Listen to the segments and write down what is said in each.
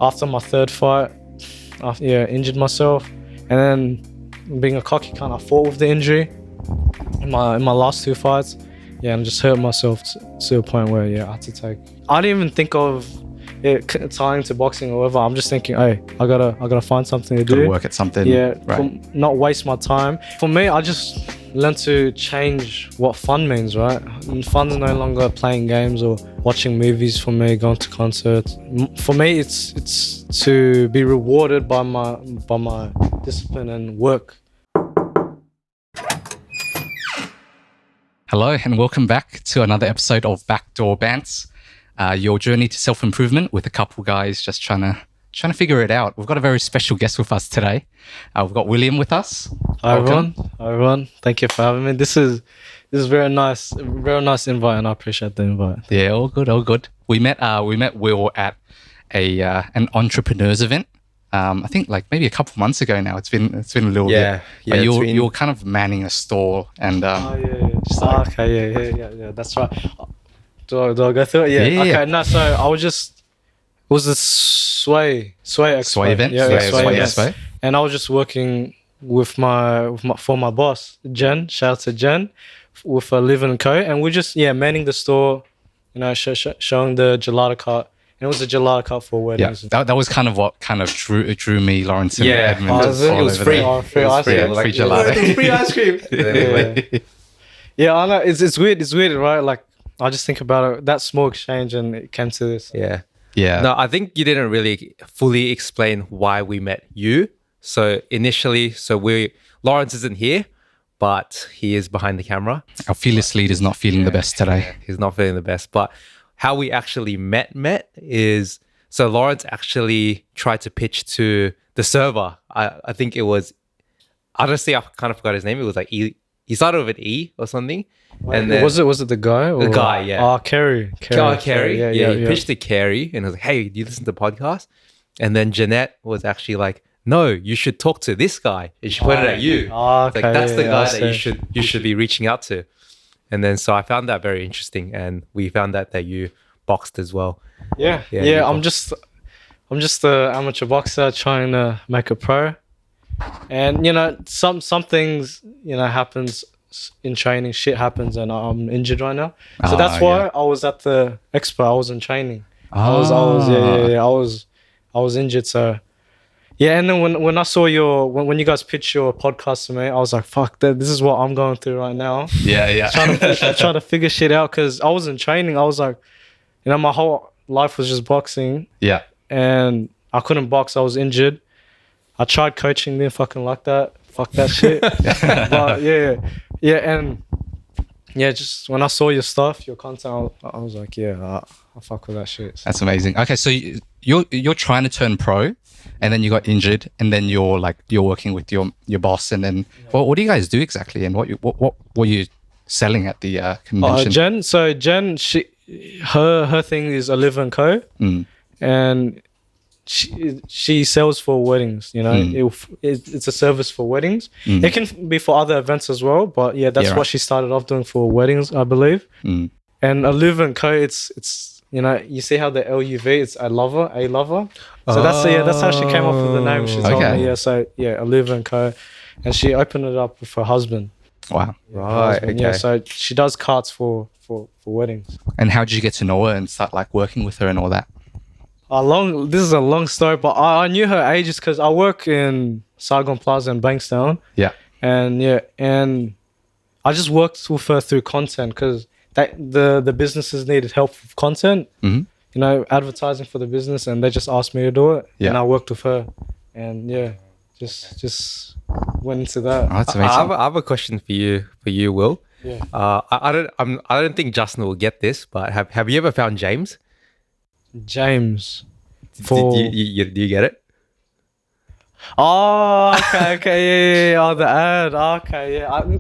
after my third fight, injured myself, and then being a cocky cunt, I fought with the injury in my last two fights. Yeah, and just hurt myself to a point where I had to take. I didn't even think of it tying to boxing or whatever. I'm just thinking, hey, I gotta find something to do. Gotta work at something. Yeah, right. Not waste my time. For me, I just learned to change what fun means, right? Fun's no longer playing games or watching movies. For me, going to concerts. For me, it's to be rewarded by my discipline and work. Hello and welcome back to another episode of Backdoor Banter, your journey to self-improvement with a couple guys just trying to figure it out. We've got a very special guest with us today. We've got William with us. Hi everyone. Thank you for having me. This is very nice invite, and I appreciate the invite. Yeah, all good. We met Will at an entrepreneurs event. I think like maybe a couple months ago now. It's been a little bit. Yeah. You're kind of manning a store and. Yeah. That's right. Do I go through it? Yeah. Okay. No. So I was just. It was the Sway event. Sway event. And I was just working with my boss Jen. Shout out to Jen with Live and Co. And we're just manning the store. Showing the gelato cart. And it was a gelato cart for weddings. Yeah, that was kind of what drew me, Lawrence. And Edmund. It was free. Free ice cream. Free gelato. It was free ice cream. Yeah, I know. It's weird, right? Like, I just think about it, that small exchange, and it came to this. Yeah. No, I think you didn't really fully explain why we met you. So initially, Lawrence isn't here, but he is behind the camera. Our fearless leader is not feeling the best today. He's not feeling the best. But how we actually met is, so Lawrence actually tried to pitch to the server. I think it was, honestly, I kind of forgot his name. It was like he started with an E or something. And then, was it the guy? The guy, yeah. Oh, Kerry. Kerry. Yeah. He pitched to Kerry and was like, hey, do you listen to the podcast? And then Jeanette was actually like, no, you should talk to this guy. And she pointed at you. Oh, okay. Like, that's the guy that you should be reaching out to. And then so I found that very interesting, and we found out that you boxed as well. Yeah. I'm just an amateur boxer trying to make a pro. And some things happens in training, shit happens, and I'm injured right now. So that's why I was at the expo. I wasn't training. I was injured. So and then when I saw when you guys pitched your podcast to me, I was like, fuck, this is what I'm going through right now. Yeah. trying to figure shit out, because I wasn't training. I was like, my whole life was just boxing. Yeah. And I couldn't box. I was injured. I tried coaching, didn't fucking like that. Fuck that shit. But and just when I saw your stuff, your content, I was like, I fuck with that shit. That's amazing. Okay, so you're trying to turn pro, and then you got injured, and then you're working with your boss, and then what do you guys do exactly, and what were you selling at the convention? Jen, her thing is a Live and Co. And she sells for weddings. It's a service for weddings. It can be for other events as well, but that's what she started off doing for weddings, I believe. And a Live and Co. It's you see how the LUV, it's a lover. So that's how she came up with the name. She told me, a Live and Co. And she opened it up with her husband. Wow. Right. Okay. Yeah, so she does carts for weddings. And how did you get to know her and start working with her and all that? This is a long story, but I knew her ages because I work in Saigon Plaza in Bankstown. Yeah. And I just worked with her through content, because the businesses needed help with content, advertising for the business, and they just asked me to do it. Yeah. And I worked with her, and just went into that. Oh, that's amazing. I have a question for you, Will. Yeah. I don't think Justin will get this, but have you ever found James? James. Do you get it? Oh, okay, yeah. Oh, the ad. Okay, yeah.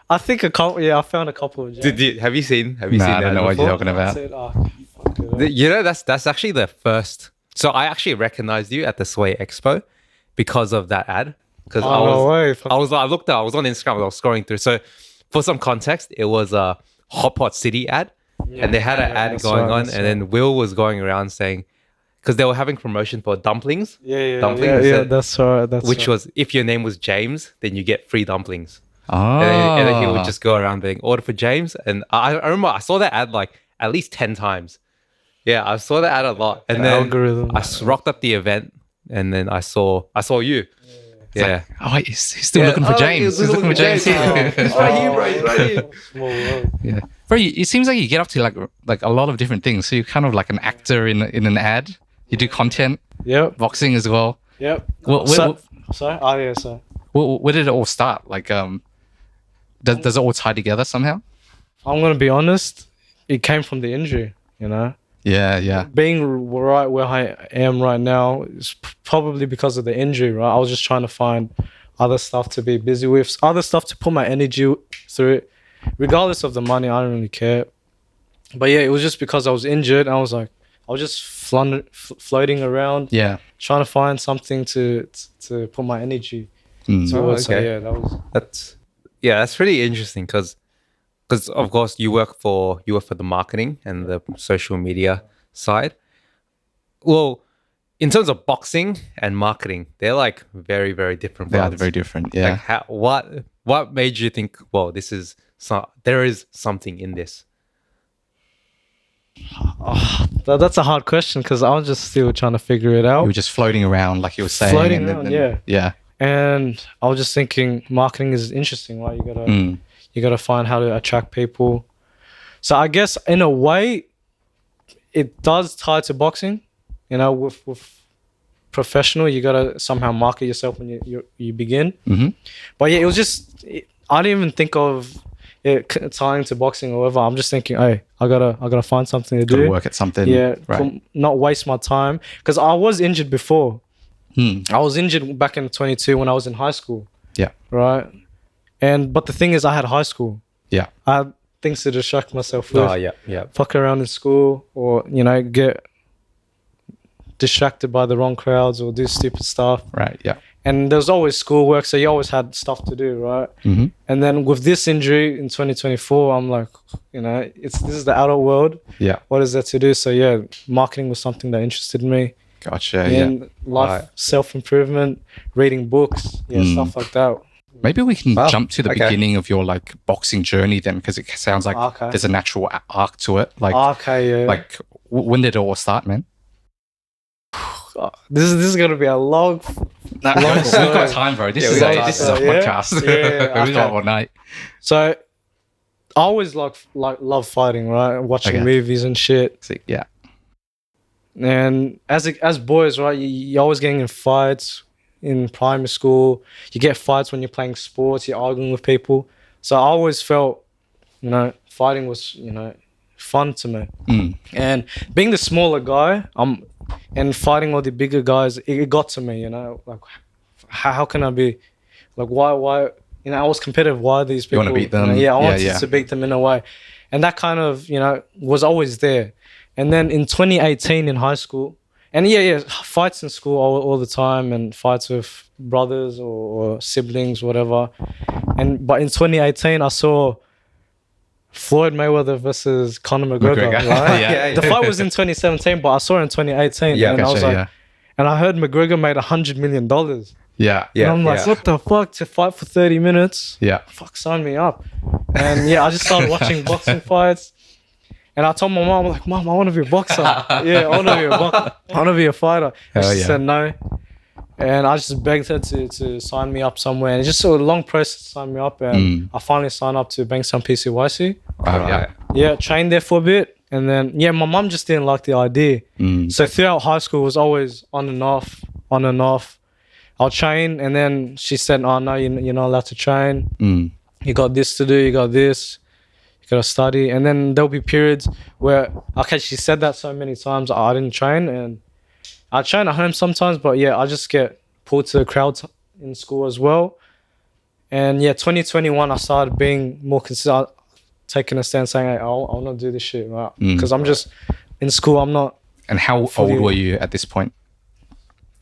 I think a couple. Yeah, I found a couple of James. Have you seen? I don't know what you're talking about. That's actually the first. So I actually recognized you at the Sway Expo because of that ad. Because I was on Instagram. I was scrolling through. So for some context, it was a Hot Pot City ad. And they had an ad going on, and then Will was going around saying, because they were having promotion for dumplings. Yeah, Dumplings. that's right. That's Which right. was, if your name was James, then you get free dumplings. Oh. And then he would just go around being order for James. And I remember I saw that ad like at least 10 times. Yeah, I saw that ad a lot. And then algorithm. I rocked up the event, and then I saw you. Yeah. Oh, wait, he's still looking for James. He's looking for James here. He's right here, bro. He's right here. Small world. Yeah, bro. It seems like you get up to like a lot of different things. So you're kind of like an actor in an ad. You do content, Yep. boxing as well. Yep. Well, Sorry? Oh, yeah, sorry. where did it all start? Like, does it all tie together somehow? I'm going to be honest. It came from the injury, you know? Yeah. Being right where I am right now is probably because of the injury, right? I was just trying to find other stuff to be busy with, other stuff to put my energy through it. Regardless of the money, I don't really care. But yeah, it was just because I was injured. I was like, I was just floating around, Yeah. trying to find something to put my energy towards. So okay. yeah, that was... That's pretty interesting because of course you work for the marketing and the social media side. Well, in terms of boxing and marketing, they're like very, very different. They are worlds. very different. Yeah. Like what made you think, well, there is something in this? That's a hard question because I was just still trying to figure it out. You were just floating around, like you were saying. Floating and around, then, yeah. And I was just thinking marketing is interesting, right? You gotta find how to attract people. So I guess in a way, it does tie to boxing. You know, with professional, you gotta somehow market yourself when you begin. Mm-hmm. But yeah, it was just I didn't even think of it tying to boxing or whatever. I'm just thinking, hey, I gotta find something to do. Gotta work at something. Yeah, Right. not waste my time because I was injured before. I was injured back in 22 when I was in high school. Yeah. Right. But the thing is, I had high school. Yeah. I had things to distract myself with. Oh, yeah. Fuck around in school, or get distracted by the wrong crowds, or do stupid stuff. Right. Yeah. And there's always schoolwork, so you always had stuff to do, right? Mm-hmm. And then with this injury in 2024, I'm like, this is the adult world. Yeah. What is there to do? So yeah, marketing was something that interested me. Gotcha. And life, Right. self-improvement, reading books, stuff like that. Maybe we can jump to the okay. beginning of your like boxing journey then, because it sounds like Okay. there's a natural arc to it. Like, Okay, yeah. like when did it all start, man? This is gonna be a long. We've got time, bro. This is a podcast. Yeah, We got all night. So, I always love fighting, right? Watching Okay. movies and shit. Yeah. And as boys, right, you're always getting in fights in primary school. You get fights when you're playing sports. You're arguing with people. So I always felt, fighting was, fun to me. And being the smaller guy, and fighting all the bigger guys, it got to me. Like how can I be, like why? I was competitive. Why these people? You want to beat them? I wanted to beat them in a way, and that kind of was always there. And then in 2018 in high school, and fights in school all the time, and fights with brothers or siblings, whatever. But in 2018, I saw Floyd Mayweather versus Conor McGregor. Right? Yeah. The fight was in 2017, but I saw it in 2018. Yeah, and I was gotcha, like, and I heard McGregor made $100 million. Yeah. And I'm like, what the fuck, to fight for 30 minutes? Yeah. Fuck, sign me up. And I just started watching boxing fights. And I told my mom, I'm like, Mom, I want to be a boxer. I want to be a fighter. And she said no. And I just begged her to sign me up somewhere. And it's just a long process to sign me up. And I finally signed up to Bankstown PCYC. Yeah. Trained there for a bit. And then, my mom just didn't like the idea. So throughout high school, it was always on and off. I'll train. And then she said, oh, no, you're not allowed to train. You got this to do. You got this. Gotta study. And then there'll be periods where she said that so many times I didn't train, and I train at home sometimes, but I just get pulled to the crowds in school as well. And 2021 I started being more consistent, taking a stand saying, hey, I'll not do this shit, right? Because I'm just in school, I'm not. And how old were you at this point?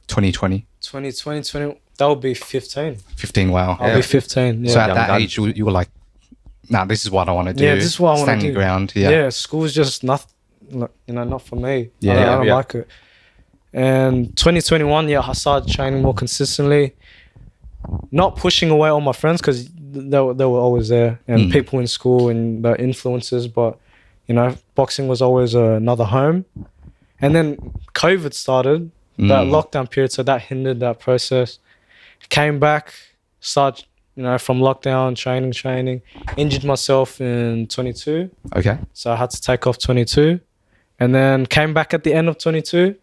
2020? 2020, that would be 15. 15, wow. I'll be 15, So at that age, you were like, nah, this is what I want to do. Yeah, this is what I want to do. Standing ground, Yeah, school's just not for me. Yeah, I don't like it. And 2021, yeah, I started training more consistently. Not pushing away all my friends because they were always there, and people in school and the influences. But you know, boxing was always another home. And then COVID started, that lockdown period, so that hindered that process. Came back, started, you know, from lockdown, training. Injured myself in 22. Okay. So I had to take off 22. And then came back at the end of 22.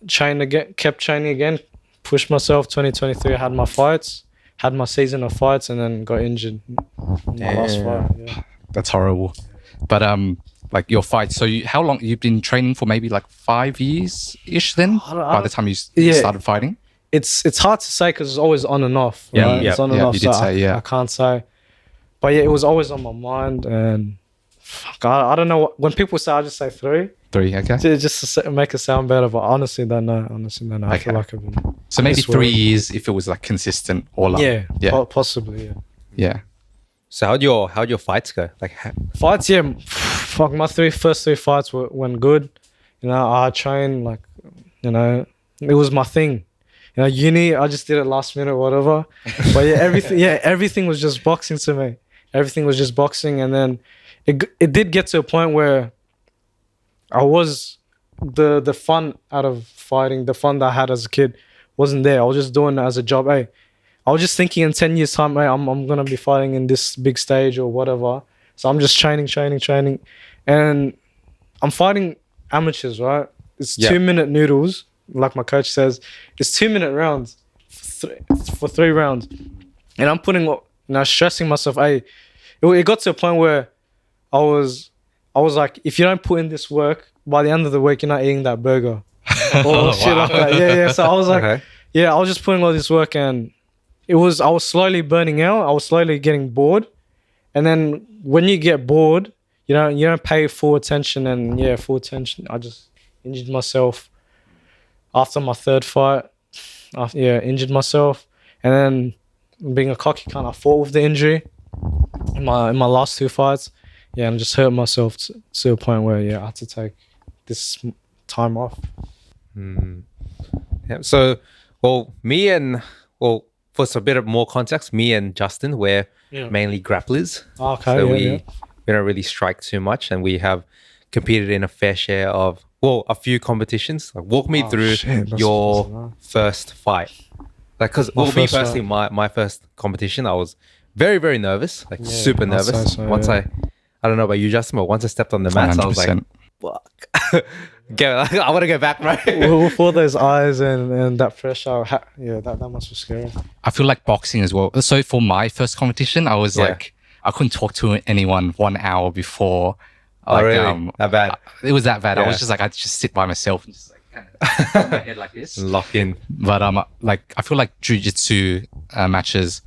Trained again, kept training again. Pushed myself. 2023, I had my fights. Had my season of fights and then got injured in my last fight. Yeah. That's horrible. But like your fight. So how long you've been training for? Maybe like 5 years ish. Then by the time you started fighting, it's hard to say because it's always on and off. Yeah, right? It's on and off. You did say I can't say, but yeah, it was always on my mind. And fuck, I don't know when people say, I just say 3. 3. Okay. Just to make it sound better, but honestly, don't know. I feel like I've been. So maybe 3 years if it was like consistent or like possibly yeah. So how'd your fights go? Like fights, yeah. Fuck, my first three fights went good. You know, I trained like, you know, it was my thing. You know, uni, I just did it last minute, whatever. But yeah, everything was just boxing to me. Everything was just boxing, and then it did get to a point where I was the fun out of fighting, the fun that I had as a kid wasn't there. I was just doing it as a job. Hey, I was just thinking in 10 years time, hey, I'm gonna be fighting in this big stage or whatever. So I'm just training, and I'm fighting amateurs, right? It's 2-minute noodles, like my coach says. It's 2-minute rounds for 3 rounds, and I'm putting, you know, stressing myself. Hey, it got to a point where I was like, if you don't put in this work, by the end of the week, you're not eating that burger or shit like that. Yeah. So I was like, I was just putting all this work, and I was slowly burning out. I was slowly getting bored. And then when you get bored, you don't pay full attention. And full attention. I just injured myself after my 3rd fight. Injured myself. And then being a cocky cunt, I fought with the injury in my last 2 fights. Yeah, and just hurt myself to a point where I had to take this time off. Yeah. So, for a bit of more context, me and Justin, we're mainly grapplers. Okay. So we don't really strike too much, and we have competed in a fair share of a few competitions. Like, walk me through your first fight. Like, because me personally, my first competition, I was very, very nervous, like super nervous. I don't know about you, Justin, but once I stepped on the mats, 100%. I was like, fuck. I want to go back, right? With all those eyes and that pressure, that must be scary. I feel like boxing as well. So for my first competition, I was like, I couldn't talk to anyone 1 hour before. Like, really? That bad? It was that bad. I was just like, I'd just sit by myself and just like kind of put my head like this. Lock in. But like, I feel like jiu-jitsu matches,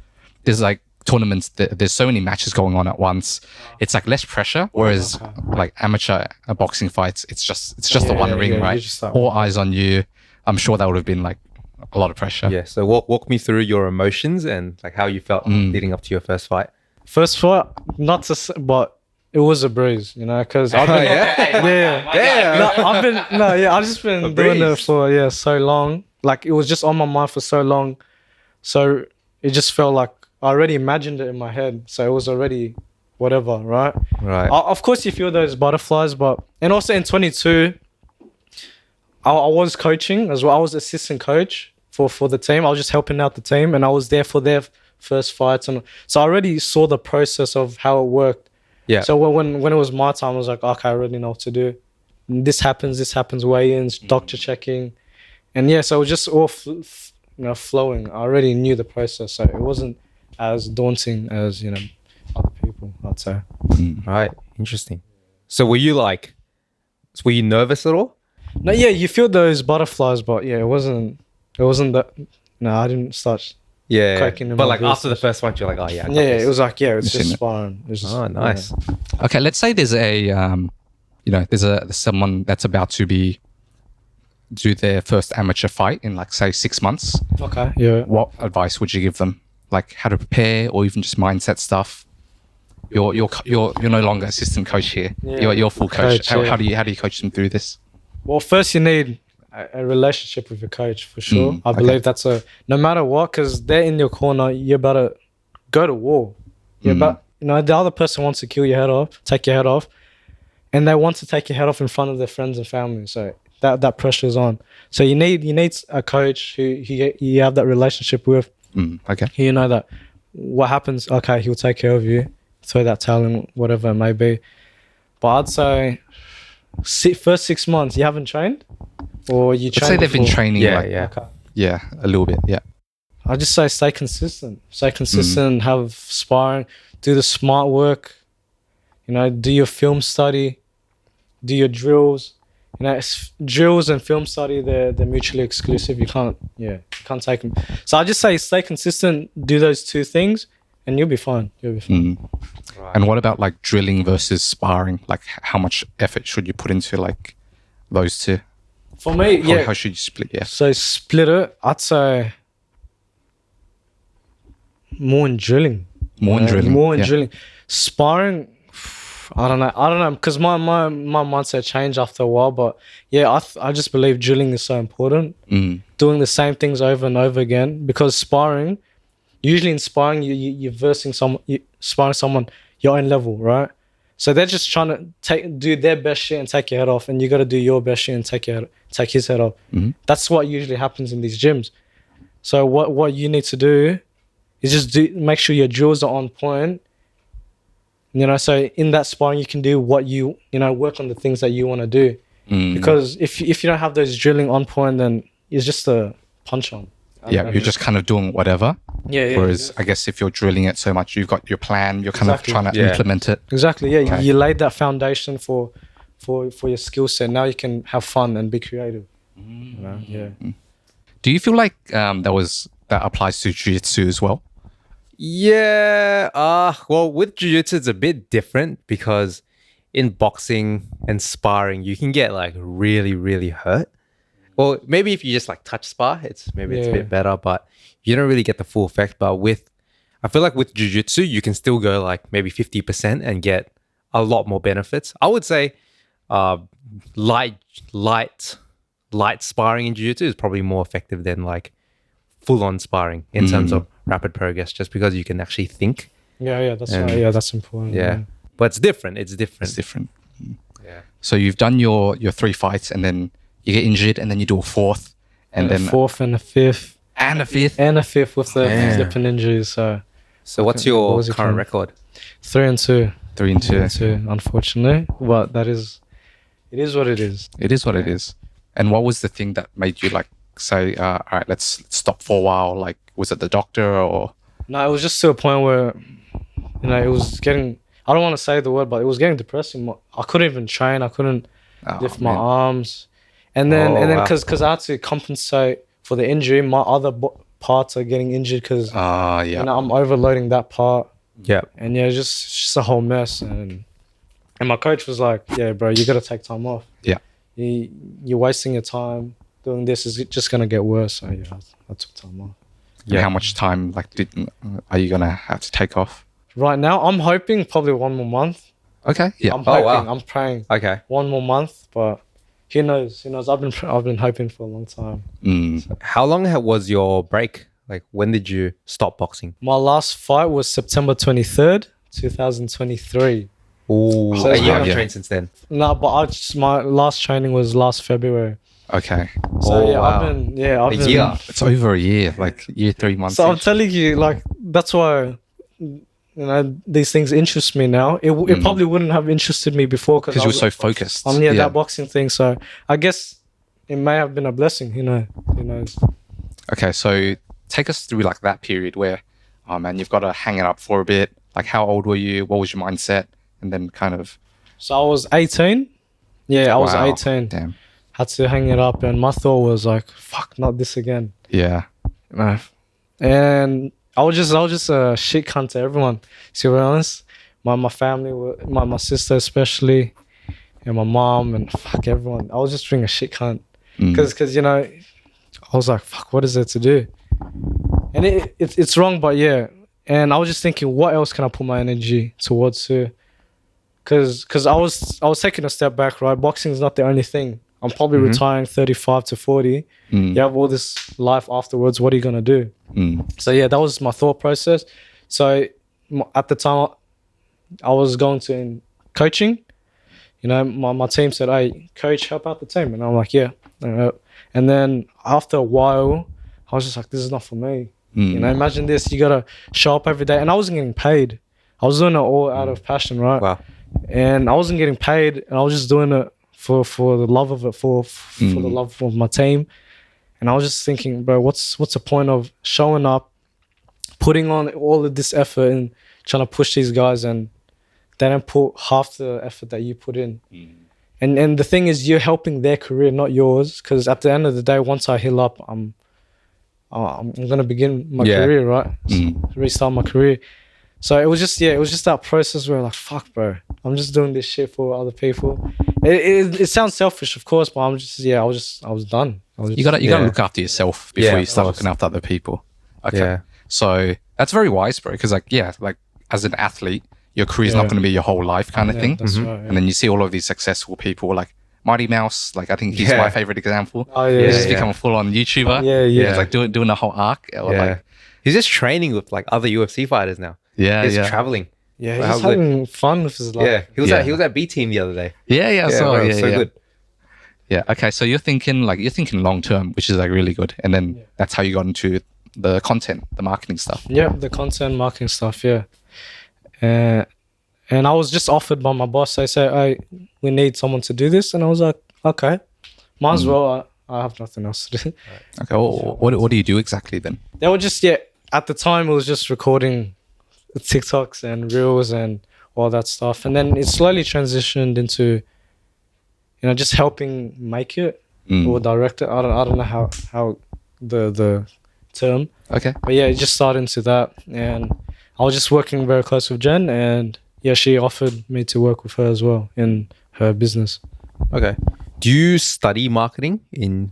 there's like tournaments, there's so many matches going on at once. It's like less pressure, whereas like amateur boxing fights, it's just the one ring, right? All eyes on you. I'm sure that would have been like a lot of pressure. Yeah. So walk me through your emotions and like how you felt leading up to your first fight. First fight, not to say, but it was a breeze, you know, because I've just been doing it for so long. Like, it was just on my mind for so long, so it just felt like I already imagined it in my head, so it was already whatever, right? Right. Of course, you feel those butterflies, and also in 22, I was coaching as well. I was assistant coach for the team. I was just helping out the team, and I was there for their first fights, and so I already saw the process of how it worked. Yeah. So when it was my time, I was like, okay, I already know what to do. And this happens, weigh-ins, doctor checking, and so it was just all flowing. I already knew the process, so it wasn't as daunting as other people, I'd say. Right. Interesting. So were you nervous at all? No, you feel those butterflies, but it wasn't that. No, I didn't start cracking. But like after the first one, you're like, oh yeah. It was like it's just sparring. Oh, nice. Okay, let's say there's there's someone that's about to do their first amateur fight in like say 6 months. Okay. Yeah. What advice would you give them? Like how to prepare, or even just mindset stuff? You're no longer assistant coach here. You're full coach. How do you coach them through this? Well, first you need a relationship with your coach for sure. I okay. believe that's no matter what, because they're in your corner. You're about to go to war. You're about, the other person wants to kill your head off, take your head off, and they want to take your head off in front of their friends and family. So that pressure is on. So you need a coach who you have that relationship with. Okay. You know that what happens, okay, he'll take care of you, throw that talent, whatever it may be. But I'd say first 6 months, you haven't trained? Or you Let's trained say they've been before? training. Yeah, like, yeah. Okay. Yeah, a little bit. Yeah. I just say stay consistent. Stay consistent, have sparring, do the smart work, do your film study, do your drills. Drills and film study, they're mutually exclusive. You can't take them. So I just say stay consistent, do those two things, and you'll be fine. Right. And what about like drilling versus sparring? Like how much effort should you put into like those two? For me, How should you split? Yeah. So split it, I'd say more in drilling. More in drilling. More in yeah. drilling. Sparring, I don't know, because my mindset changed after a while. But yeah, I just believe drilling is so important. Doing the same things over and over again, because sparring, usually in sparring, you're versing sparring someone your own level, right? So they're just trying to do their best shit and take your head off, and you got to do your best shit and take his head off. That's what usually happens in these gyms. So what you need to do is just make sure your drills are on point. So in that sparring, you can do what work on the things that you want to do. Because if you don't have those drilling on point, then it's just a punch on. You're just kind of doing whatever. Yeah. Whereas I guess if you're drilling it so much, you've got your plan, you're kind of trying to implement it. Exactly, yeah. Okay. You laid that foundation for your skill set. Now you can have fun and be creative. Yeah. Do you feel like that applies to jiu-jitsu as well? Yeah. Well, with jiu-jitsu, it's a bit different because in boxing and sparring, you can get like really, really hurt. Well, maybe if you just like touch spar, it's a bit better, but you don't really get the full effect. But I feel like with jiu-jitsu, you can still go like maybe 50% and get a lot more benefits. I would say light sparring in jiu-jitsu is probably more effective than like full-on sparring in terms of rapid progress, just because you can actually think. Yeah, that's right. Yeah, that's important. Yeah. But it's different. It's different. Yeah. So you've done your 3 fights, and then you get injured, and then you do a fourth, and then a fourth and a fifth. And a fifth. And a fifth with the flipping injuries. So what's your current record? 3-2. 3-2. Unfortunately. But it is what it is. It is what it is. And what was the thing that made you like say, all right, let's stop for a while? Like, was it the doctor or? No, it was just to a point where, it was getting, I don't want to say the word, but it was getting depressing. I couldn't even train. I couldn't lift my arms. And then because I had to compensate for the injury, my other parts are getting injured because I'm overloading that part. Yeah. And it's just a whole mess. And my coach was like, yeah, bro, you got to take time off. Yeah. You're wasting your time doing this. Is just going to get worse. So yeah, I took time off. Yeah. How much time are you going to have to take off? Right now, I'm hoping probably 1 more month. Okay. Yeah. I'm hoping, I'm praying. Okay. 1 more month, but who knows? I've been hoping for a long time. How long was your break? Like, when did you stop boxing? My last fight was September 23rd, 2023. Oh, So and you yeah. haven't trained since then? No, but my last training was last February. Okay. So wow. I've been A year. It's over a year, like year, 3 months. So I'm telling you, like, that's why these things interest me now. It probably wouldn't have interested me before because you were so focused on that boxing thing. So I guess it may have been a blessing. Who knows? Okay, so take us through like that period where, oh man, you've got to hang it up for a bit. Like, how old were you? What was your mindset? And then kind of. So I was 18. Yeah, I was 18. Damn. Had to hang it up, and my thought was like, "Fuck, not this again." Yeah. And I was just a shit cunt to everyone. To be honest, my family, my sister especially, and my mom, and fuck everyone. I was just being a shit cunt because I was like, "Fuck, what is there to do?" And it's wrong, but yeah. And I was just thinking, what else can I put my energy towards? Because I was taking a step back, right? Boxing is not the only thing I'm probably retiring 35 to 40. You have all this life afterwards. What are you going to do? So yeah, that was my thought process. So at the time I was going to in coaching, you know, my team said, hey, coach, help out the team. And I'm like, yeah. And then after a while, I was just like, this is not for me. You know, imagine this, you got to show up every day. And I wasn't getting paid. I was doing it all out of passion, right? Wow. And I wasn't getting paid, and I was just doing it for the love of it, for the love of my team. And I was just thinking, bro, what's the point of showing up, putting on all of this effort and trying to push these guys, and they don't put half the effort that you put in. And the thing is, you're helping their career, not yours. Because at the end of the day, once I heal up, I'm gonna begin my career, right? Restart my career. So it was just that process where like, fuck, bro, I'm just doing this shit for other people. It sounds selfish, of course, but I was done. You gotta look after yourself before you start looking after other people. Okay. Yeah. So that's very wise, bro. Because like as an athlete, your career is not going to be your whole life, kind of thing. That's right, And then you see all of these successful people, like Mighty Mouse. Like I think he's my favorite example. Oh, yeah, He's just become a full-on YouTuber. Yeah. He's like doing the whole arc. Or like, He's just training with like other UFC fighters now. He's traveling. Yeah, he's just having fun with his life. Yeah, he was at B Team the other day. So good. Yeah. Okay. So you're thinking long term, which is like really good. And then that's how you got into the content, the marketing stuff. Yeah, the content marketing stuff. Yeah. And I was just offered by my boss. They say, "Hey, we need someone to do this," and I was like, "Okay, might as well. I have nothing else to do." Okay. Well, what do you do exactly then? They were just at the time it was just recording TikToks and reels and all that stuff, and then it slowly transitioned into, you know, just helping make it or direct it. I don't know how the term. Okay. But yeah, it just started into that, and I was just working very close with Jen, and yeah, she offered me to work with her as well in her business. Okay. Do you study marketing in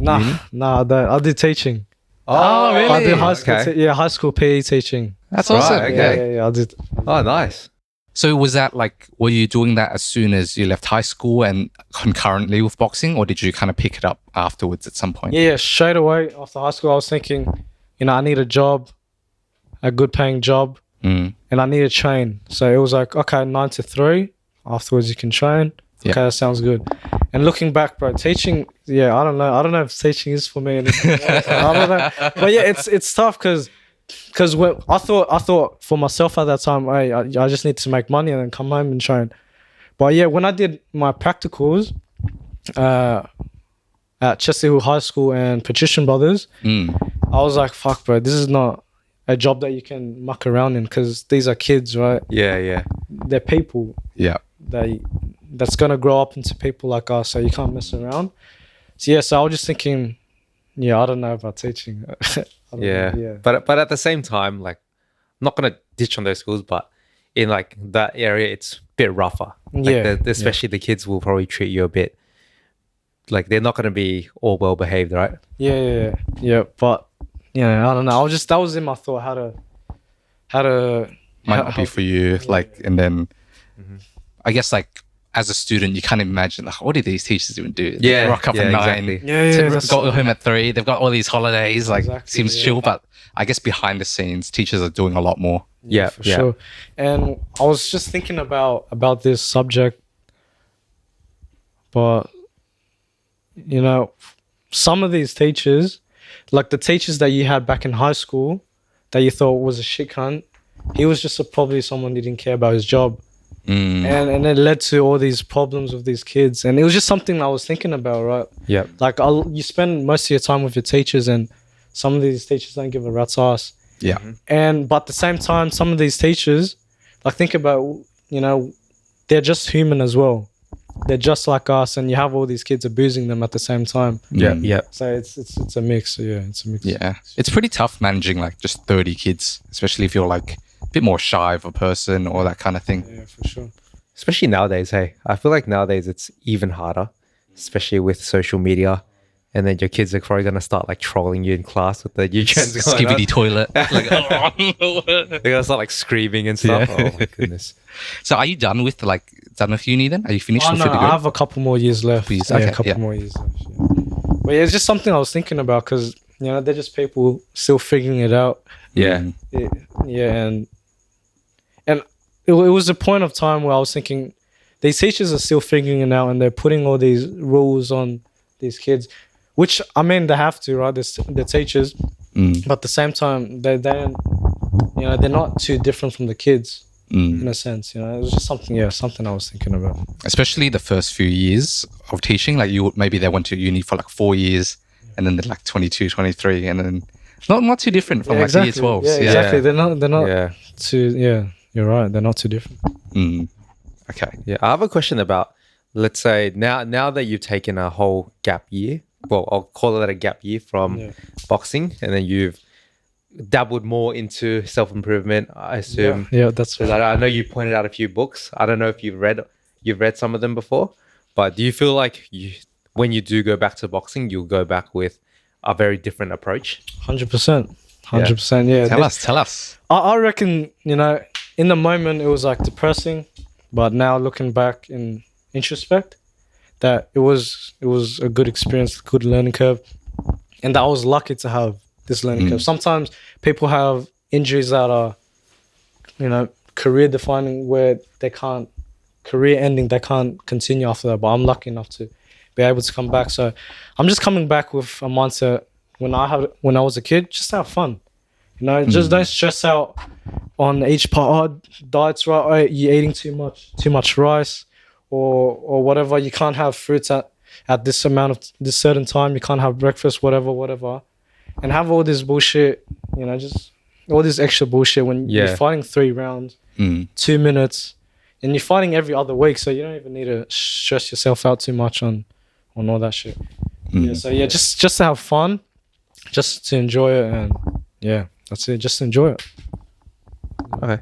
uni? Nah, I did teaching. Oh, really? I did high school. Okay. High school PE teaching. That's awesome. Right, okay. Yeah, I did. Oh, nice. So was that like, were you doing that as soon as you left high school and concurrently with boxing, or did you kind of pick it up afterwards at some point? Yeah, straight away after high school, I was thinking, you know, I need a job, a good paying job, and I need to train. So it was like, okay, 9 to 3. Afterwards, you can train. Okay, that sounds good. And looking back, bro, teaching, I don't know if teaching is for me. I don't know. But yeah, it's tough because when I thought for myself at that time, I just need to make money and then come home and train. But yeah, when I did my practicals at Chester Hill High School and Patrician Brothers, I was like, fuck, bro, this is not a job that you can muck around in, because these are kids, right? Yeah. They're people. Yeah. That's gonna grow up into people like us, so you can't mess around. So I was just thinking, I don't know about teaching. But at the same time, like, I'm not gonna ditch on those schools, but in like that area, it's a bit rougher. Like especially the kids will probably treat you a bit like they're not gonna be all well behaved, right? Yeah. But I don't know. That was in my thought how to might not be for you, like, and then I guess like as a student, you can't imagine like, what do these teachers even do? They rock up at 9, exactly. go home at 3. They've got all these holidays, like seems yeah. chill, but I guess behind the scenes, teachers are doing a lot more. For sure. And I was just thinking about this subject, but some of these teachers, like the teachers that you had back in high school that you thought was a shit cunt, he was just probably someone who didn't care about his job. And it led to all these problems with these kids, and it was just something I was thinking about, right? Yeah. Like you spend most of your time with your teachers, and some of these teachers don't give a rat's ass. Yeah. But at the same time, some of these teachers, like, think about, they're just human as well. They're just like us, and you have all these kids abusing them at the same time. Yeah. So it's a mix. It's a mix. Yeah, it's pretty tough managing like just 30 kids, especially if you're like a bit more shy of a person or that kind of thing. Yeah, for sure. Especially nowadays, hey. I feel like nowadays it's even harder, especially with social media and then your kids are probably gonna start like trolling you in class with the new trends going Skibidi on. toilet. Like, They're gonna start like screaming and stuff. Yeah. Oh my goodness. so are you done with uni then? Are you finished Oh with no, your I degree? have a couple more years left. Years, Yeah, okay, a couple yeah. more years left. Yeah. But yeah, it's just something I was thinking about because they're just people still figuring it out. Yeah. Yeah, and it was a point of time where I was thinking these teachers are still figuring it out and they're putting all these rules on these kids, which I mean they have to, right? They're teachers, but at the same time they're not too different from the kids in a sense. It was just something I was thinking about. Especially the first few years of teaching, like maybe they went to uni for like 4 years and then they're like 22, 23 and then not too different from like year 12. Yeah, exactly. They're not Yeah. too. Yeah, you're right. They're not too different. Okay. Yeah. I have a question about, let's say now that you've taken a whole gap year, well, I'll call it a gap year from boxing, and then you've dabbled more into self-improvement, I assume. Yeah, that's right. I know you pointed out a few books. I don't know if you've read some of them before, but do you feel like when you do go back to boxing, you'll go back with a very different approach? 100%. 100%. Yeah. Tell us. I reckon, in the moment it was like depressing, but now looking back in introspect, that it was a good experience, good learning curve, and that I was lucky to have this learning curve. Sometimes people have injuries that are, career defining, where career ending, they can't continue after that. But I'm lucky enough to be able to come back. So I'm just coming back with a mindset when I was a kid, just have fun. Just don't stress out on each part. Oh, diet's right. Oh, you're eating too much rice, or whatever. You can't have fruits at this certain time. You can't have breakfast, whatever. And have all this bullshit, just all this extra bullshit when you're fighting 3 rounds, 2 minutes, and you're fighting every other week, so you don't even need to stress yourself out too much on all that shit. Just to have fun, just to enjoy it, and that's it. Just enjoy it. Okay.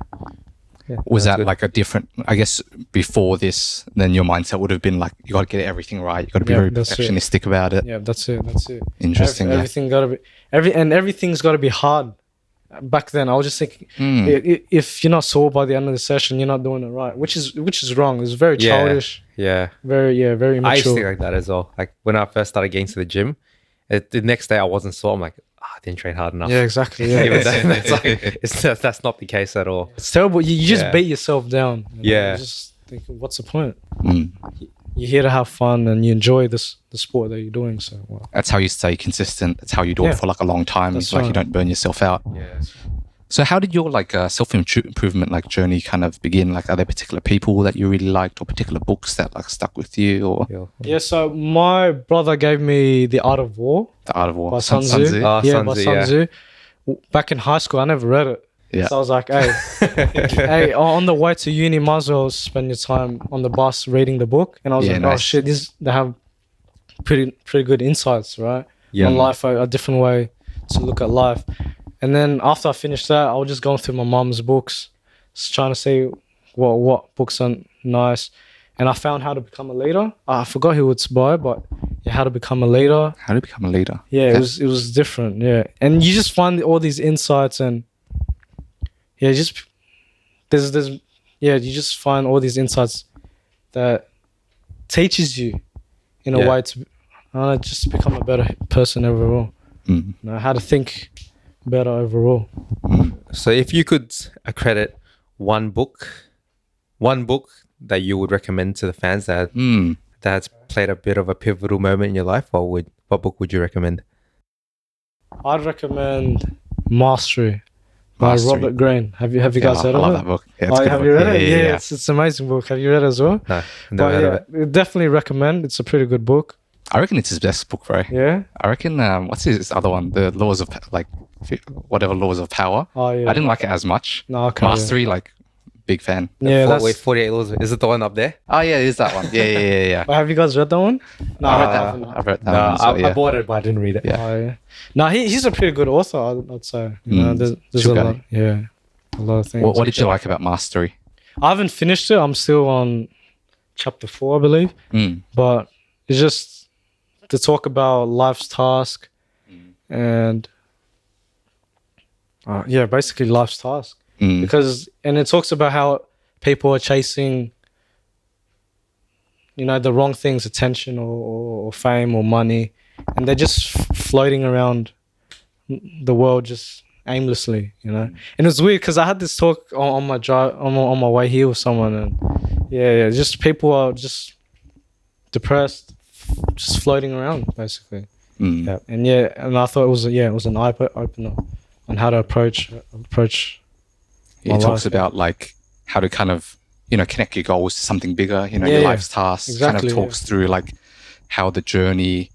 Yeah, Was that good. like a different, I guess before this, then your mindset would have been like, you got to get everything right. You got to be very that's it. perfectionistic about it. Yeah, that's it. Interesting. Everything gotta be everything's gotta be hard. Back then, I was just thinking, if you're not sore by the end of the session, you're not doing it right, which is wrong. It's very childish. Yeah. Very immature. I used to think like that as well. Like when I first started getting to the gym, the next day I wasn't sore. I'm like, I didn't train hard enough. Yeah, exactly. Yeah, Even though that's not the case at all. it's terrible. You just beat yourself down. Yeah. You just think, what's the point? You're here to have fun and you enjoy the sport that you're doing. So That's how you stay consistent. That's how you do it for like a long time. That's It's like you right. don't burn yourself out. Yeah. So how did your like self-improvement like journey kind of begin? Like, are there particular people that you really liked or particular books that like stuck with you, or yeah. So my brother gave me The Art of War The Art of War? by Sun Tzu. Ah, Yeah, Sun by Tzu, Sun yeah. Tzu. Back in high school, I never read it. Yeah. So I was like, hey, on the way to uni, might as well spend your time on the bus reading the book. And I was Yeah, like, nice. oh shit, they have pretty good insights, right? Yeah. On life, a different way to look at life. And then after I finished that, I was just going through my mom's books, just trying to see what books are nice. And I found How to Become a Leader. I forgot who it's by, but How to Become a Leader. How to become a leader? Yeah, it was different. Yeah, and you just find all these insights, and you just find all these insights that teaches you in a way to just become a better person overall. How to think better overall. So if you could accredit one book that you would recommend to the fans that's played a bit of a pivotal moment in your life, what book would you recommend? I'd recommend Mastery by Mastery. Robert Greene. Have you guys heard I of love it? that book. Yeah, it's a good Have book. you read it? Yeah. Yeah, it's an amazing book. Have you read it as well? No, never heard of it. Definitely recommend. It's a pretty good book. I reckon it's his best book, bro. Yeah. I reckon, what's his other one? The Laws of, like, whatever Laws of Power. Oh yeah. I didn't like it as much. No, okay. Mastery, like, big fan. Yeah, Wait, 48 Laws. Is it the one up there? Oh, yeah, it is that one. Yeah. Have you guys read that one? No, I read that one. I've read that one. as well, yeah. I bought it, but I didn't read it. Yeah. Oh, yeah. No, he's a pretty good author, I'd say. You know, there's Good a guy. lot. Yeah, a lot of things. What did you like about Mastery? I haven't finished it. I'm still on chapter 4, I believe. But it's just to talk about life's task and basically life's task. Because it talks about how people are chasing, the wrong things, attention or fame or money, and they're just floating around the world just aimlessly, And it was weird because I had this talk on my drive on my way here with someone, and just people are just depressed, just floating around basically. Yeah, and I thought it was an eye opener on how to approach. He talks about like how to kind of connect your goals to something bigger. Your life's tasks. Exactly, kind of talks through like how the journey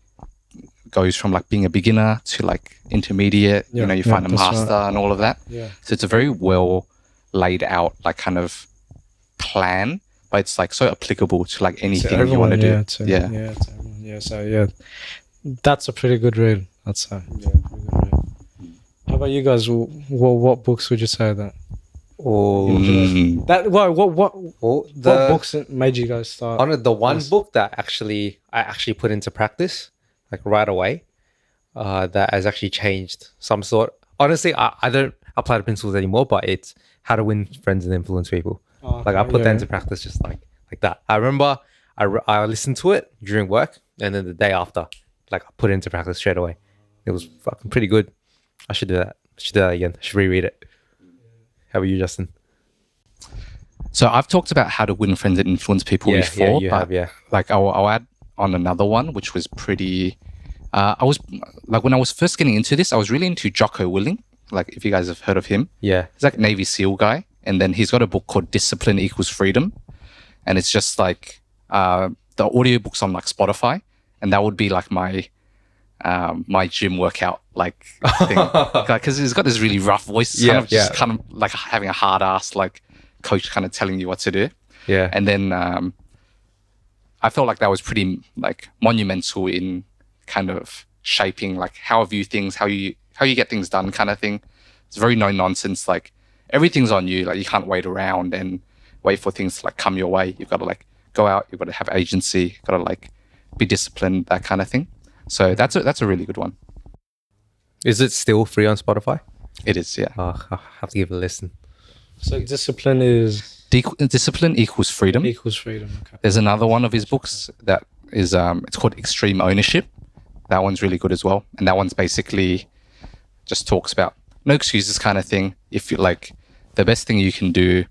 goes from like being a beginner to like intermediate. You find a master and all of that. Yeah. So it's a very well laid out like kind of plan, but it's like so applicable to like anything you want to do. To everyone. So that's a pretty good read, I'd say. Yeah, pretty good read. How about you guys? What books would you say that? What books made you guys start? The one book that I actually put into practice like right away, that has actually changed some sort. Honestly, I don't apply the principles anymore, but it's How to Win Friends and Influence People. Like I put that into practice just like that. I remember I listened to it during work, and then the day after, like I put it into practice straight away. It was fucking pretty good. I should do that. Again. I should reread it. How about you, Justin? So I've talked about How to Win Friends and Influence People before. You but have. Like I'll add on another one, which was pretty. I was like when I was first getting into this, I was really into Jocko Willing. Like if you guys have heard of him, Yeah, he's like a Navy SEAL guy, and then he's got a book called Discipline Equals Freedom, and it's just like the audiobooks on like Spotify, and that would be like my gym workout like thing, because he's got this really rough voice, kind of like having a hard ass like coach kind of telling you what to do. Yeah, and then I felt like that was pretty like monumental in kind of shaping like how I view things, how you get things done, kind of thing. It's very no nonsense. Like everything's on you. Like you can't wait around and wait for things to like come your way. You've got to like go out. You've got to have agency. You've got to like be disciplined. That kind of thing. So that's a really good one. Is it still free on Spotify? It is, yeah. I'll have to give it a listen. So discipline is Discipline Equals Freedom. Equals freedom. Okay. There's another one of his books that is it's called Extreme Ownership. That one's really good as well, and that one's basically just talks about no excuses kind of thing. If you like, the best thing you can do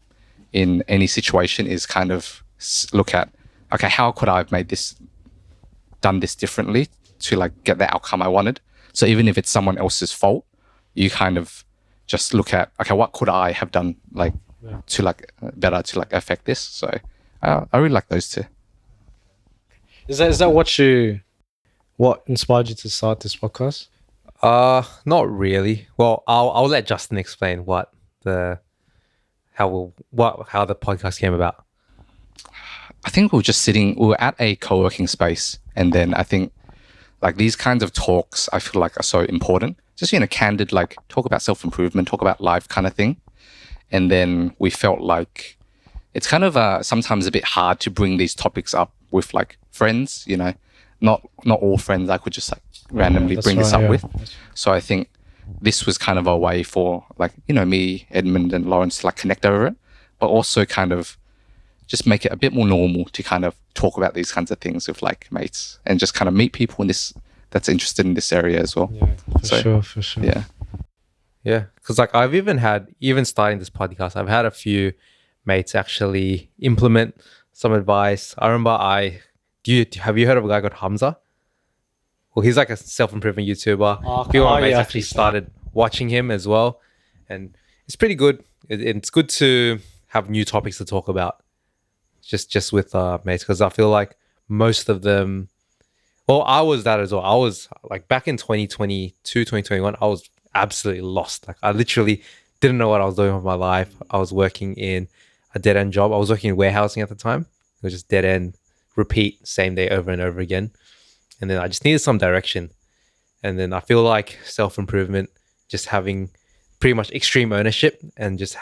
in any situation is kind of look at, okay, how could I have done this differently to like get the outcome I wanted? So even if it's someone else's fault, you kind of just look at, okay, what could I have done like to like better to like affect this? So I really like those two. Is that what inspired you to start this podcast? Not really. Well, I'll let Justin explain how the podcast came about. I think we were at a co-working space, and then I think like these kinds of talks I feel like are so important. Just candid, like talk about self-improvement, talk about life kind of thing. And then we felt like it's kind of sometimes a bit hard to bring these topics up with like friends, not all friends I could just like randomly bring this up with. So I think this was kind of a way for like, me, Edmund and Lawrence to like connect over it, but also kind of just make it a bit more normal to kind of talk about these kinds of things with like mates and just kind of meet people in this that's interested in this area as well. Yeah, for sure. Yeah. Yeah, because like I've even starting this podcast, I've had a few mates actually implement some advice. I remember have you heard of a guy called Hamza? Well, he's like a self-improvement YouTuber. A few of my mates actually started watching him as well. And it's pretty good. It's good to have new topics to talk about just with mates, because I feel like most of them, well, I was that as well. I was like back in 2022, 2021, I was absolutely lost. Like I literally didn't know what I was doing with my life. I was working in a dead-end job. I was working in warehousing at the time. It was just dead-end, repeat, same day over and over again. And then I just needed some direction. And then I feel like self-improvement, just having pretty much extreme ownership and just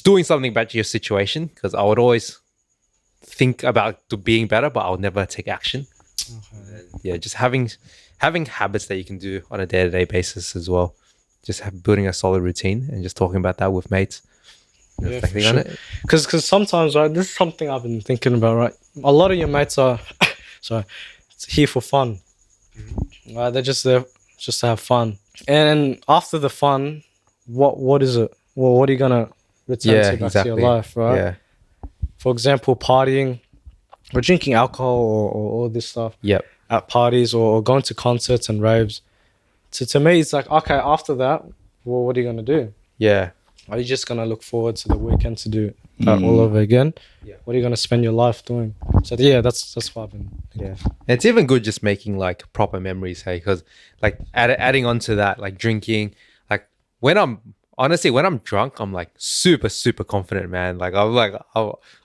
doing something about your situation. Because I would always think about being better, but I would never take action. Yeah, just having habits that you can do on a day-to-day basis as well. Just building a solid routine and just talking about that with mates. And Yeah, for reflecting on sure. it. Because sometimes, right, this is something I've been thinking about, right? A lot of your mates are, sorry, it's here for fun. Right? They're just there just to have fun. And after the fun, what is it? Well, what are you gonna return Yeah, to back to your exactly. life, right? Yeah. For example, partying or drinking alcohol or all this stuff Yep. at parties or going to concerts and raves. To me, it's like, okay, after that, well, what are you gonna do? Yeah. Are you just gonna look forward to the weekend to do that all over again? Yeah. What are you gonna spend your life doing? So yeah, that's what I've been thinking. Yeah. And it's even good just making like proper memories, hey, because like adding on to that, like drinking, like when I'm drunk, I'm like super, super confident, man. Like I'm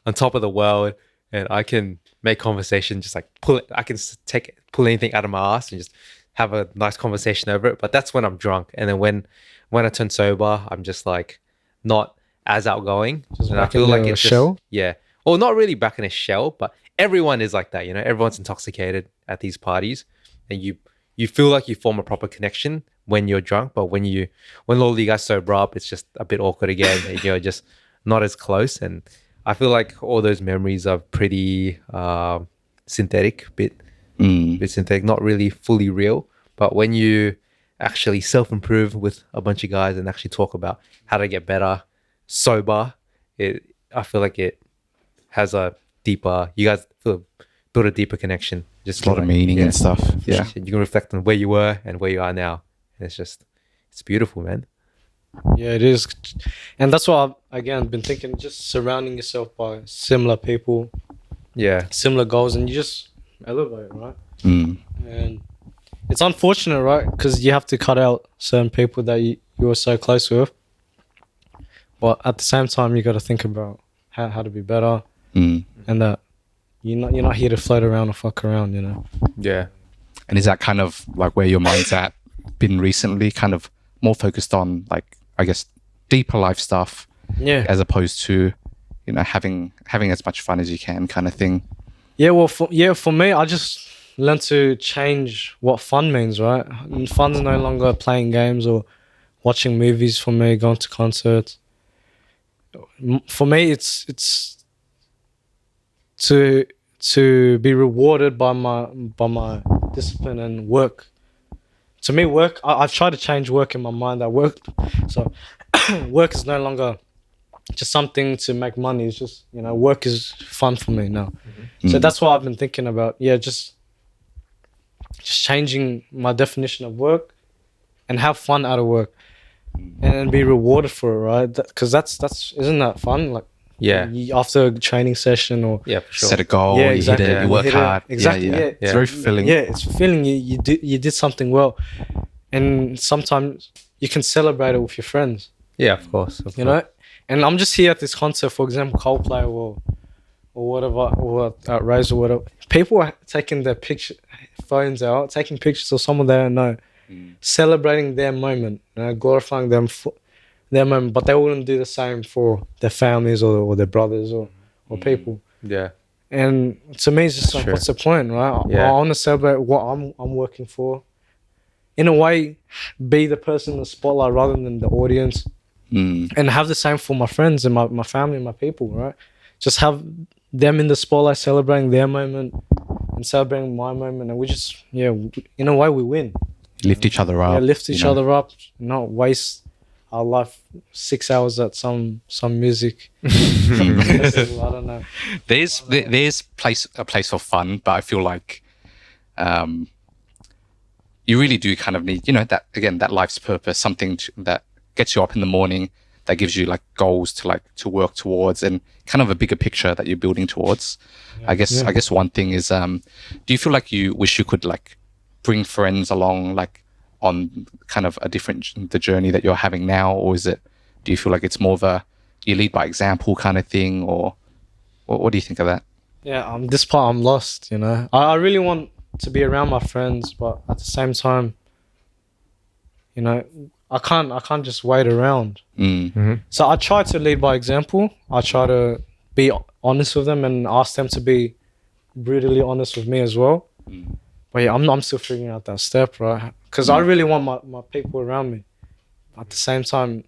on top of the world and I can make conversation, just like I can pull anything out of my ass and just have a nice conversation over it. But that's when I'm drunk. And then when I turn sober, I'm just like not as outgoing. Just And I back feel in like the it's shell? yeah. Well, not really back in a shell, but everyone is like that, you know. Everyone's intoxicated at these parties, and you feel like you form a proper connection when you're drunk, but when all you guys sober up, it's just a bit awkward again, and you're just not as close. And I feel like all those memories are pretty synthetic, bit synthetic, not really fully real. But when you actually self-improve with a bunch of guys and actually talk about how to get better sober, I feel like it has a deeper, you guys build a deeper connection. Just A lot of meaning and stuff. Yeah. You can reflect on where you were and where you are now. And it's beautiful, man. Yeah, it is. And that's what I've, again, been thinking, just surrounding yourself by similar people, Yeah. similar goals, and you just elevate, right? Mm. And it's unfortunate, right? Because you have to cut out certain people that you were so close with. But at the same time, you got to think about how to be better, and that you're not here to float around or fuck around, you know? Yeah. And is that kind of like where your mind's at been recently, kind of more focused on like, I guess, deeper life stuff Yeah. as opposed to, you know, having as much fun as you can kind of thing? Yeah, well, for me, I just learned to change what fun means, right? Fun's no longer playing games or watching movies for me, going to concerts. For me, it's to be rewarded by my discipline and work. To me, work. I've tried to change work in my mind. So work is no longer just something to make money. It's just, you know, work is fun for me now. So that's what I've been thinking about. Yeah, just changing my definition of work and have fun out of work and be rewarded for it, right? Because that's isn't that fun? Like, Yeah. after a training session or Yeah, for sure. Set a goal, Yeah, you exactly. hit it, you You work hit it. hard. Exactly, yeah. It's very fulfilling. yeah, it's fulfilling. You did something well, and sometimes you can celebrate it with your friends. Yeah, of course. You know, and I'm just here at this concert, for example, Coldplay or whatever, or at Rose or whatever. People are taking their phones out, taking pictures of someone they don't know, celebrating their moment, you know, glorifying them for their moment. But they wouldn't do the same for their families or their brothers or people. Yeah. And to me, it's just like, Sure. what's the point, right? Yeah. I want to celebrate what I'm working for. In a way, be the person in the spotlight rather than the audience. And have the same for my friends and my family and my people, right? Just have them in the spotlight celebrating their moment and celebrating my moment. And we just, in a way, we win. Lift each other up. Yeah, lift each you know. other up, not waste our life 6 hours at some music. I don't know. There's a place of fun, but I feel like you really do kind of need, you know, that life's purpose, something that gets you up in the morning, that gives you like goals to work towards, and kind of a bigger picture that you're building towards. I guess one thing is, do you feel like you wish you could like bring friends along like on kind of the journey that you're having now, or do you feel like it's more of a you lead by example kind of thing, or what do you think of that? Yeah, this part I'm lost, you know. I really want to be around my friends, but at the same time, you know, I can't just wait around. So I try to lead by example. I try to be honest with them and ask them to be brutally honest with me as well. But yeah, I'm still figuring out that step, right? Because I really want my people around me. At the same time,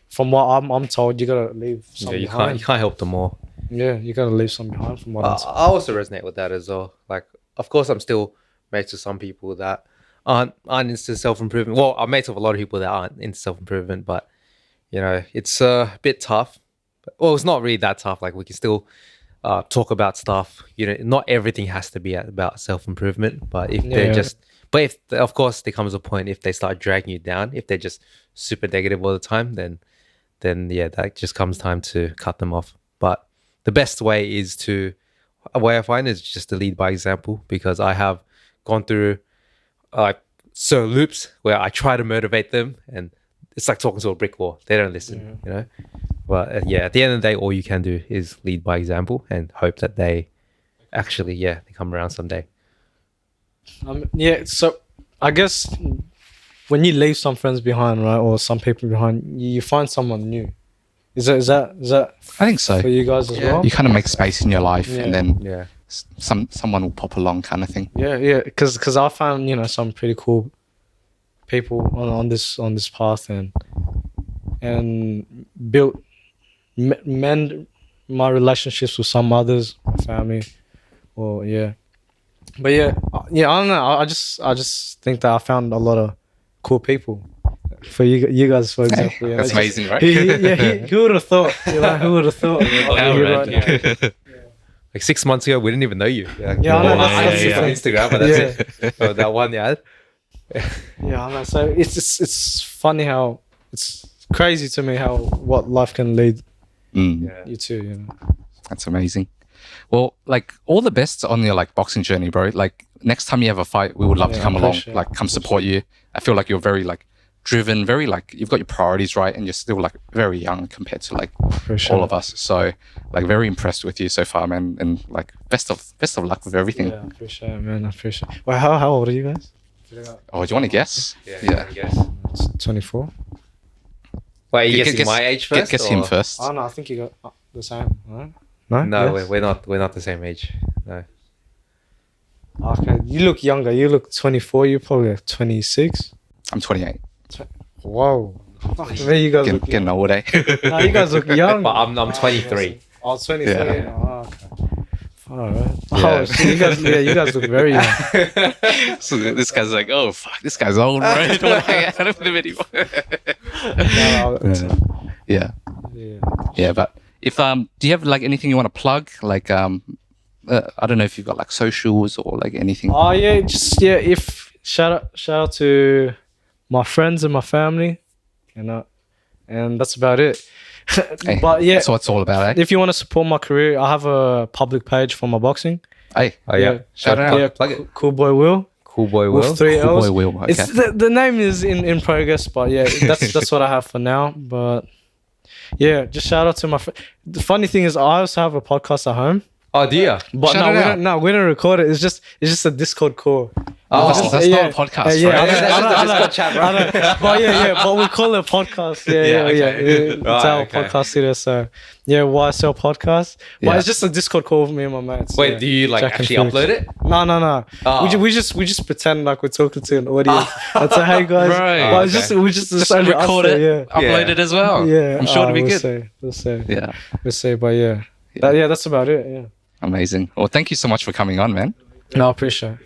from what I'm told, you gotta leave some You behind. can't help them all. Yeah, you gotta leave some behind. From what I I'm told. also resonate with that as well. Like, of course, I'm still mates with some people that aren't into self improvement. Well, I'm mates with a lot of people that aren't into self improvement, but you know, it's a bit tough. Well, it's not really that tough. Like, we can still talk about stuff. You know, not everything has to be about self improvement. But if they're just, but if of course there comes a point if they start dragging you down, if they're just super negative all the time, then yeah, that just comes time to cut them off. But the best way is a way I find is just to lead by example, because I have gone through certain loops where I try to motivate them, and it's like talking to a brick wall. They don't listen, you know. But yeah, at the end of the day, all you can do is lead by example and hope that they actually, they come around someday. Yeah, so I guess when you leave some friends behind, right, or some people behind, you find someone new. Is that? I think so. For you guys as well. You kind of make space in your life, and then Yeah. someone will pop along, kind of thing. Yeah. Because I found some pretty cool people on this path and built mend my relationships with some others, my family, or But I don't know. I just think that I found a lot of cool people. For you guys, for example. That's amazing, right? Who would have thought? Who would have thought? Like 6 months ago, we didn't even know you. I know. That's on Instagram, but that's it. Oh, that one, Yeah, I know. So it's funny how it's crazy to me how what life can lead you to. That's amazing. Well, like all the best on your like boxing journey, bro. Like next time you have a fight, we would love to come along, like come support you. I feel like you're very like driven, very like you've got your priorities right, and you're still like very young compared to like all of us. So like very impressed with you so far, man, and like best of luck with everything. Yeah, I appreciate it, man. I appreciate it. Well, how old are you guys? Oh, do you want to guess? Yeah. I guess. 24. Wait, are you guessing my age first? Guess him first. Oh no, I think you got the same, right? No, No, yes? we're not the same age. No. Okay, you look younger. You look 24. You're probably like 26. I'm 28. Whoa. There you guys look Getting old, eh? No, you guys look young. But I'm 23. Oh, 23. Yeah. Oh, okay. All right. Yeah. Oh, so you guys look very young. So this guy's like, oh fuck, this guy's old, bro. I don't want to hang out with him anymore. Yeah, but if do you have like anything you want to plug? Like I don't know if you've got like socials or like anything. Oh yeah, if shout out to my friends and my family, and that's about it. Hey, But that's what it's all about, eh? if you want to support my career, I have a public page for my boxing. Hey, Oh yeah. Shout out. Yeah, Plug it. Cool Boy Will. Cool boy With Will. 3 Cool L's. Boy Will. Okay. It's the name is in progress, but yeah, that's what I have for now. But yeah, just shout out to my. The funny thing is, I also have a podcast at home. Oh, do you? But Shout it out. we don't record it. It's just a Discord call. Oh, that's yeah. not a podcast, Yeah, right? I know. But but we call it a podcast. Yeah. It's Right, our okay. podcast here. So yeah, YSL podcast. But Yeah. it's just a Discord call with me and my mates. Wait, yeah. do you like Jack and actually Felix. upload it? No. Oh. We just pretend like we're talking to an audience. And say, hey guys, Right. but it's Okay. we just record record it, Yeah. upload it as well. Yeah, I'm sure it'll be we'll good. We'll see. Yeah, We'll see. But yeah, that's about it. Yeah. amazing. Well, thank you so much for coming on, man. No, I appreciate it.